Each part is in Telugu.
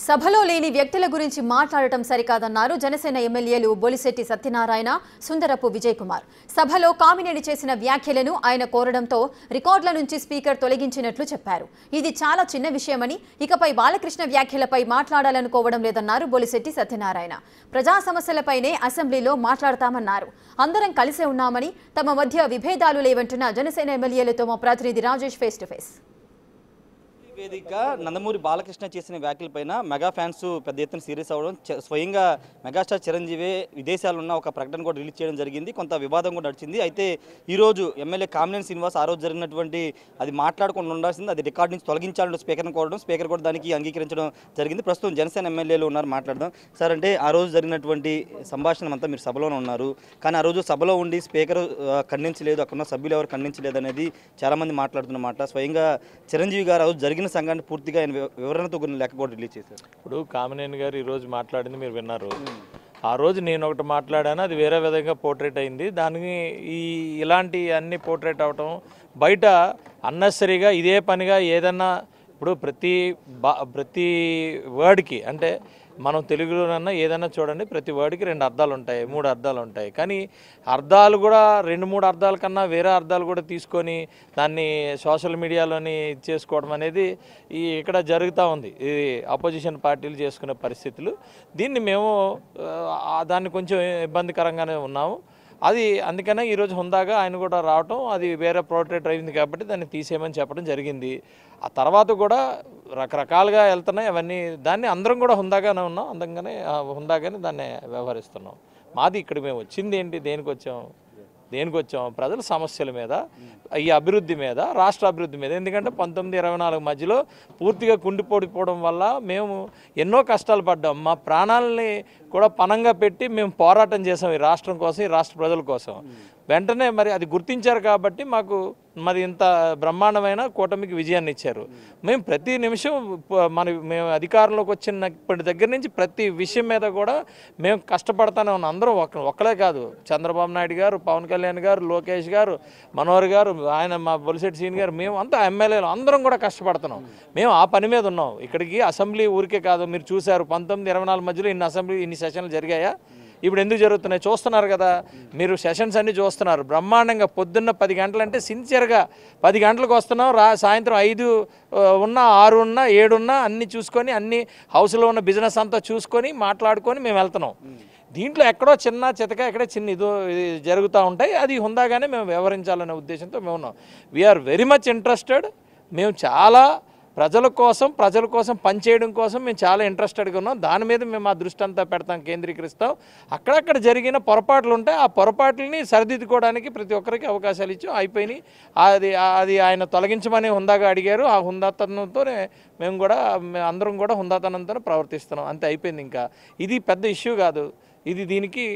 సభలో లేని వ్యక్తుల గురించి మాట్లాడటం సరికాదన్నారు జనసేన ఎమ్మెల్యేలు బొలిశెట్టి సత్యనారాయణ, సుందరపు విజయ్ కుమార్. సభలో కామినేని చేసిన వ్యాఖ్యలను ఆయన కోరడంతో రికార్డుల నుంచి స్పీకర్ తొలగించినట్లు చెప్పారు. ఇది చాలా చిన్న విషయమని, ఇకపై బాలకృష్ణ వ్యాఖ్యలపై మాట్లాడాలనుకోవడం లేదన్నారు బొలిశెట్టి సత్యనారాయణ. ప్రజా సమస్యలపైనే అసెంబ్లీలో మాట్లాడతామన్నారు. అందరం కలిసే ఉన్నామని, తమ మధ్య విభేదాలు లేవంటున్న జనసేన ఎమ్మెల్యేలతో మా ప్రతినిధి రాజేష్ ఫేస్ టు ఫేస్. వేదిక నందమూరి బాలకృష్ణ చేసిన వ్యాఖ్యలపైన మెగా ఫ్యాన్స్ పెద్ద ఎత్తున సీరియస్ అవ్వడం, స్వయంగా మెగాస్టార్ చిరంజీవి విదేశాల్లో ఉన్న ఒక ప్రకటన కూడా రిలీజ్ చేయడం జరిగింది. కొంత వివాదం కూడా నడిచింది. అయితే ఈరోజు ఎమ్మెల్యే కామినేని శ్రీనివాస్ ఆ రోజు జరిగినటువంటి అది మాట్లాడకుండా ఉండాల్సింది, అది రికార్డు నుంచి తొలగించాలని స్పీకర్ని కోరడం, స్పీకర్ కూడా దానికి అంగీకరించడం జరిగింది. ప్రస్తుతం జనసేన ఎమ్మెల్యేలు ఉన్నారు, మాట్లాడదాం. సార్, అంటే ఆ రోజు జరిగినటువంటి సంభాషణ అంతా మీరు సభలోనే ఉన్నారు, కానీ ఆ రోజు సభలో ఉండి స్పీకర్ ఖండించలేదు, అక్కడున్న సభ్యులు ఎవరు ఖండించలేదు అనేది చాలామంది మాట్లాడుతున్నమాట. స్వయంగా చిరంజీవి గారు ఆ రోజు జరిగిన సంఘాన్ని పూర్తిగా ఆయన వివరణతో లెక్క కూడా రిలీజ్ చేశారు. ఇప్పుడు కామినేని గారు ఈరోజు మాట్లాడింది మీరు విన్నారు. ఆ రోజు నేను ఒకటి మాట్లాడాను, అది వేరే విధంగా పోర్ట్రేట్ అయింది. దానికి ఇలాంటి అన్ని పోర్ట్రేట్ అవటం, బయట అన్నెసరీగా ఇదే పనిగా ఏదన్నా ఇప్పుడు ప్రతి వర్డ్కి, అంటే మనం తెలుగులోనన్నా ఏదైనా చూడండి, ప్రతి వర్డ్కి 2 అర్థాలు ఉంటాయి, 3 అర్థాలు ఉంటాయి. కానీ అర్థాలు కూడా 2-3 అర్థాల కన్నా వేరే అర్థాలు కూడా తీసుకొని దాన్ని సోషల్ మీడియాలోని చేసుకోవడం అనేది ఇక్కడ జరుగుతూ ఉంది. ఇది అపోజిషన్ పార్టీలు చేసుకునే పరిస్థితులు. దీన్ని మేము దాన్ని కొంచెం ఇబ్బందికరంగానే ఉన్నాము. అది అందుకనే ఈరోజు హుందాగా ఆయన కూడా రావటం, అది వేరే పోర్ట్రేట్ అయింది కాబట్టి దాన్ని తీసేయమని చెప్పడం జరిగింది. ఆ తర్వాత కూడా రకరకాలుగా వెళ్తున్నాయి అవన్నీ. దాన్ని అందరం కూడా హుందాగానే ఉన్నాం, హుందాగానే దాన్ని వ్యవహరిస్తున్నాం. మాది ఇక్కడ మేము వచ్చింది ఏంటి, దేనికి వచ్చాం ప్రజల సమస్యల మీద, ఈ అభివృద్ధి మీద, రాష్ట్ర అభివృద్ధి మీద. ఎందుకంటే 1924 మధ్యలో పూర్తిగా కుండిపోడిపోవడం వల్ల మేము ఎన్నో కష్టాలు పడ్డాం. మా ప్రాణాలని కూడా పణంగా పెట్టి మేము పోరాటం చేసాం ఈ రాష్ట్రం కోసం, ఈ రాష్ట్ర ప్రజల కోసం. వెంటనే మరి అది గుర్తించారు కాబట్టి మాకు మరి ఇంత బ్రహ్మాండమైన కూటమికి విజయాన్ని ఇచ్చారు. మేము ప్రతి నిమిషం మేము అధికారంలోకి వచ్చినప్పటి దగ్గర నుంచి ప్రతి విషయం మీద కూడా మేము కష్టపడతానే ఉన్నాం. అందరం ఒక్కలే కాదు, చంద్రబాబు నాయుడు గారు, పవన్ కళ్యాణ్ గారు, లోకేష్ గారు, మనోహర్ గారు, ఆయన మా బొలిశెట్టి సీన్ గారు, మేము అంతా ఎమ్మెల్యేలు అందరం కూడా కష్టపడుతున్నాం. మేము ఆ పని మీద ఉన్నాం. ఇక్కడికి అసెంబ్లీ ఊరికే కాదు, మీరు చూశారు 1924 మధ్యలో ఇన్ని సెషన్లు జరిగాయా? ఇప్పుడు ఎందుకు జరుగుతున్నాయి చూస్తున్నారు కదా మీరు, సెషన్స్ అన్నీ చూస్తున్నారు. బ్రహ్మాండంగా పొద్దున్న 10 గంటలంటే సిన్సియర్గా 10 గంటలకు వస్తున్నాం, సాయంత్రం 5 ఉన్నా 6 ఉన్నా 7 ఉన్నా అన్నీ చూసుకొని, అన్ని హౌస్లో ఉన్న బిజినెస్ అంతా చూసుకొని మాట్లాడుకొని మేము వెళ్తున్నాం. దీంట్లో ఎక్కడో చిన్న చితక ఎక్కడే చిన్న ఇది జరుగుతూ ఉంటాయి. అది హుందాగానే మేము వ్యవహరించాలనే ఉద్దేశంతో మేము ఉన్నాం. We are very much interested. మేము చాలా ప్రజల కోసం పనిచేయడం కోసం మేము చాలా ఇంట్రెస్టెడ్గా ఉన్నాం. దాని మీద మేము మా దృష్టి అంతా పెడతాం, కేంద్రీకరిస్తాం. అక్కడక్కడ జరిగిన పొరపాట్లు ఉంటాయి, ఆ పొరపాట్లని సరిదిద్దుకోవడానికి ప్రతి ఒక్కరికి అవకాశాలు ఇచ్చాం. అయిపోయినాయి. అది ఆయన తొలగించమని హుందాగా అడిగారు. ఆ హుందాతనంతోనే అందరం కూడా హుందాతనంతో ప్రవర్తిస్తున్నాం. అంతే, అయిపోయింది. ఇంకా ఇది పెద్ద ఇష్యూ కాదు. దీనికి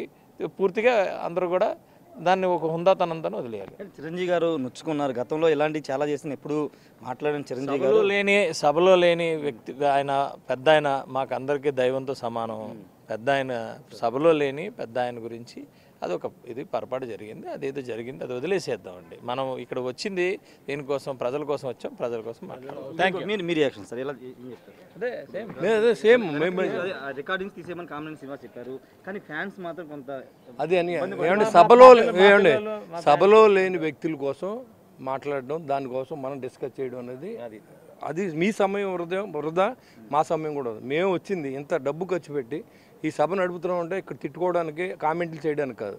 పూర్తిగా అందరూ కూడా దాన్ని ఒక హుందాతనంతో వదిలేయాలి. చిరంజీవి గారు నొచ్చుకున్నారు, గతంలో ఇలాంటివి చాలా చేసిన, ఎప్పుడు మాట్లాడిన చిరంజీవి గారు సభలో లేని వ్యక్తి ఆయన, పెద్ద ఆయన మాకు అందరికీ దైవంతో సమానం. పెద్ద ఆయన సభలో లేని పెద్ద ఆయన గురించి ఇది పొరపాటు జరిగింది. అదేదో జరిగింది, అది వదిలేసేద్దామండి. మనం ఇక్కడ వచ్చింది దేనికోసం, ప్రజల కోసం వచ్చాం, ప్రజల కోసం మాట్లాడాం. Thank you. Me reaction sir, ఎలా సేమ్ రికార్డింగ్స్ తీసేయమని కామినేని శ్రీనివాస్ చెప్పారు, కానీ ఫ్యాన్స్ మాత్రం కొంత అది అని సభలో లేని వ్యక్తుల కోసం మాట్లాడడం, దానికోసం మనం డిస్కస్ చేయడం అనేది అది మీ సమయం వృధా, మా సమయం కూడా. మేము వచ్చింది ఇంత డబ్బు ఖర్చు పెట్టి ఈ సభ నడుపుతున్నాం అంటే ఇక్కడ తిట్టుకోవడానికి, కామెంట్లు చేయడానికి కాదు.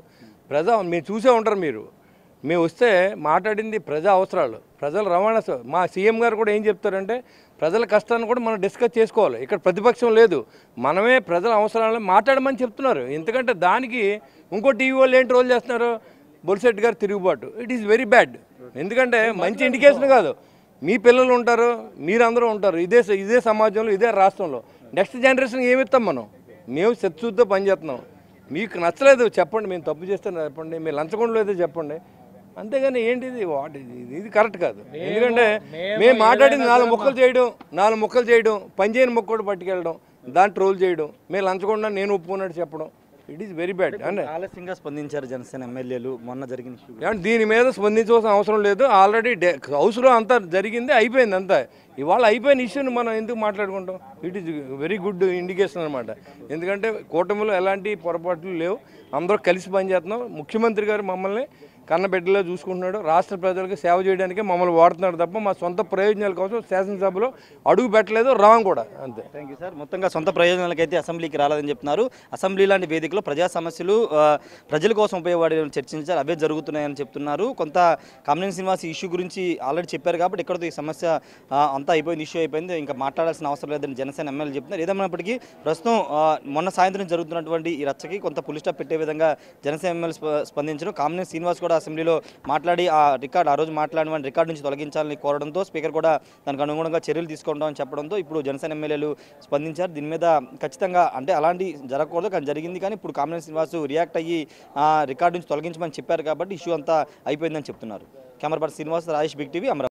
మీరు చూసే ఉంటారు మీరు. మేము వస్తే మాట్లాడింది ప్రజా అవసరాలు, ప్రజల రవాణా. మా సీఎం గారు కూడా ఏం చెప్తారంటే ప్రజల కష్టాన్ని కూడా మనం డిస్కస్ చేసుకోవాలి. ఇక్కడ ప్రతిపక్షం లేదు, మనమే ప్రజల అవసరాలను మాట్లాడమని చెప్తున్నారు. ఎందుకంటే దానికి ఇంకో టీవీ వాళ్ళు ఏంటి రోల్ చేస్తున్నారు, బొలిశెట్టి గారు తిరుగుబాటు. It is very bad. ఎందుకంటే మంచి ఇండికేషన్ కాదు. మీ పిల్లలు ఉంటారు, మీరందరూ ఉంటారు ఇదే సమాజంలో, ఇదే రాష్ట్రంలో. నెక్స్ట్ జనరేషన్ ఏమిస్తాం మనం? మేము శత్రుతో పనిచేస్తున్నాం. మీకు నచ్చలేదు చెప్పండి, మేము తప్పు చేస్తే చెప్పండి, మీరు లంచకుండా లేదో చెప్పండి. అంతేగాని ఏంటిది ఇది కరెక్ట్ కాదు. ఎందుకంటే మేము మాట్లాడింది 4 ముక్కలు చేయడం, పని చేయని మొక్క కూడా పట్టుకెళ్ళడం, దాన్ని ట్రోల్ చేయడం, మేము లంచకుండా నేను ఒప్పుకున్నట్టు చెప్పడం, ఇట్ ఈస్ వెరీ బ్యాడ్. అంటే ఆలస్యంగా స్పందించారు జనసేన ఎమ్మెల్యేలు మొన్న జరిగిన ఇష్యూ. ఏమంటే దీని మీద స్పందించవలసిన అవసరం లేదు. ఆల్రెడీ హౌస్లో అంతా జరిగింది, అయిపోయింది అంతా. ఇవాళ అయిపోయిన ఇష్యూని మనం ఎందుకు మాట్లాడుకుంటాం? It is very good indication అనమాట. ఎందుకంటే కూటమిలో ఎలాంటి పొరపాట్లు లేవు, అందరూ కలిసి పనిచేస్తున్నాం. ముఖ్యమంత్రి గారు మమ్మల్ని కన్నబిడ్డలో చూసుకుంటున్నాడు. రాష్ట్ర ప్రజలకు సేవ చేయడానికి మమ్మల్ని వాడుతున్నాడు తప్ప మా సొంత ప్రయోజనాల కోసం శాసనసభలో అడుగు పెట్టలేదు, రాం కూడా. అంతే. Thank you sir. మొత్తంగా సొంత ప్రయోజనాలకైతే అసెంబ్లీకి రాలేదని చెప్తున్నారు. అసెంబ్లీ లాంటి వేదికలో ప్రజా సమస్యలు ప్రజల కోసం ఉపయోగపడే చర్చించారు, అవే జరుగుతున్నాయని చెప్తున్నారు. కొంత కామినేని శ్రీనివాస్ ఇష్యూ గురించి ఆల్రెడీ చెప్పారు కాబట్టి ఇక్కడతో ఈ సమస్య అంతా అయిపోయింది, ఇష్యూ అయిపోయింది, ఇంకా మాట్లాడాల్సిన అవసరం లేదని జనసేన ఎమ్మెల్యే చెప్తున్నారు. ఏదేమైనప్పటికీ ప్రస్తుతం మొన్న సాయంత్రం జరుగుతున్నటువంటి ఈ రచ్చకి కొంత పులి స్టాప్ పెట్టే విధంగా జనసేన ఎమ్మెల్యే స్పందించడం, కామినేని శ్రీనివాస్ కూడా అసెంబ్లీలో మాట్లాడి ఆ రోజు మాట్లాడిన రికార్డు నుంచి తొలగించాలని కోరడంతో స్పీకర్ కూడా దానికి అనుగుణంగా చర్యలు తీసుకుంటామని చెప్పడంతో ఇప్పుడు జనసేన ఎమ్మెల్యేలు స్పందించారు. దీని మీద ఖచ్చితంగా అంటే అలాంటి జరగకూడదు కానీ జరిగింది. కానీ ఇప్పుడు కామినేని శ్రీనివాస్ రియాక్ట్ అయ్యి రికార్డు నుంచి తొలగించమని చెప్పారు కాబట్టి ఇష్యూ అంతా అయిపోయిందని చెప్తున్నారు. Camera person Srinivas, Rajesh, big TV, Amaravati.